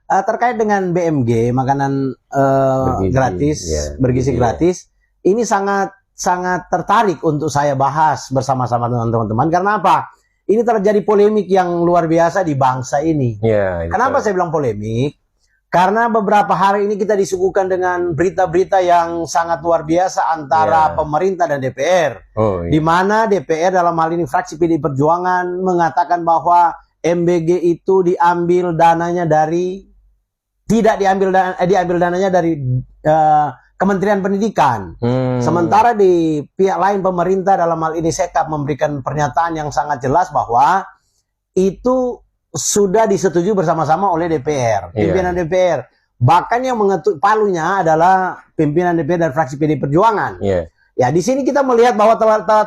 terkait dengan BMG, makanan gratis, bergizi gratis, ini sangat tertarik untuk saya bahas bersama-sama dengan teman-teman. Karena apa? Ini terjadi polemik yang luar biasa di bangsa ini. Kenapa saya bilang polemik? Karena beberapa hari ini kita disuguhkan dengan berita-berita yang sangat luar biasa antara pemerintah dan DPR. Di mana DPR dalam hal ini fraksi PDI Perjuangan mengatakan bahwa MBG itu diambil dananya dari diambil dananya dari Kementerian Pendidikan. Sementara di pihak lain pemerintah dalam hal ini Sekap memberikan pernyataan yang sangat jelas bahwa itu sudah disetujui bersama-sama oleh DPR, pimpinan DPR. Bahkan yang mengetuk palunya adalah pimpinan DPR dan fraksi PDI Perjuangan. Ya, di sini kita melihat bahwa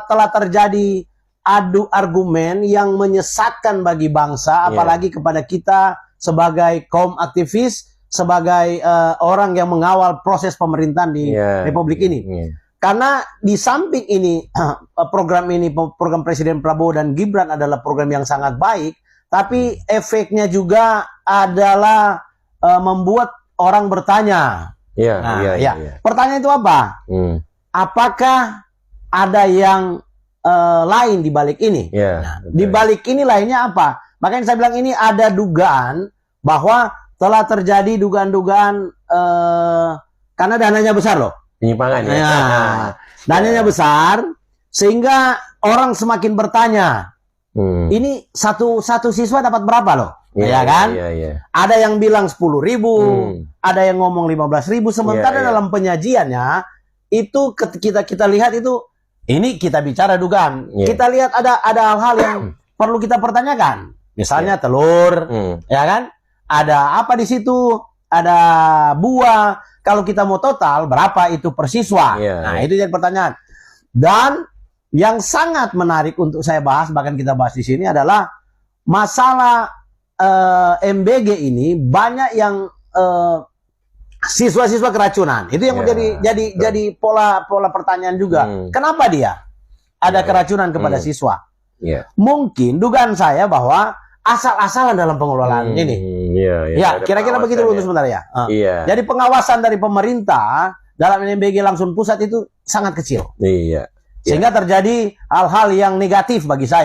telah terjadi adu argumen yang menyesatkan bagi bangsa, apalagi kepada kita sebagai kaum aktivis, sebagai orang yang mengawal proses pemerintahan di Republik ini. Karena di samping ini, program Presiden Prabowo dan Gibran adalah program yang sangat baik, tapi efeknya juga adalah membuat orang bertanya. Pertanyaan itu apa? Apakah ada yang lain di balik ini? Di balik ini lainnya apa? Makanya saya bilang ini ada dugaan bahwa telah terjadi dugaan-dugaan karena dananya besar loh. Penyimpangan dananya besar sehingga orang semakin bertanya. Ini satu siswa dapat berapa loh? Ada yang bilang 10.000, ada yang ngomong 15.000. Sementara dalam penyajiannya itu kita lihat itu, ini kita bicara dugaan. Kita lihat ada hal-hal yang perlu kita pertanyakan. Misalnya telur, ya kan? Ada apa di situ? Ada buah. Kalau kita mau total, berapa itu per siswa? Nah, itu jadi pertanyaan. Dan yang sangat menarik untuk saya bahas, bahkan kita bahas di sini adalah masalah MBG ini banyak yang siswa-siswa keracunan. Itu yang jadi pola pertanyaan juga. Kenapa dia ada keracunan kepada siswa? Mungkin dugaan saya bahwa asal-asalan dalam pengelolaan ini. Kira-kira begitu untuk sebentar ya. Jadi pengawasan dari pemerintah dalam MBG langsung pusat itu sangat kecil. Sehingga terjadi hal-hal yang negatif bagi saya.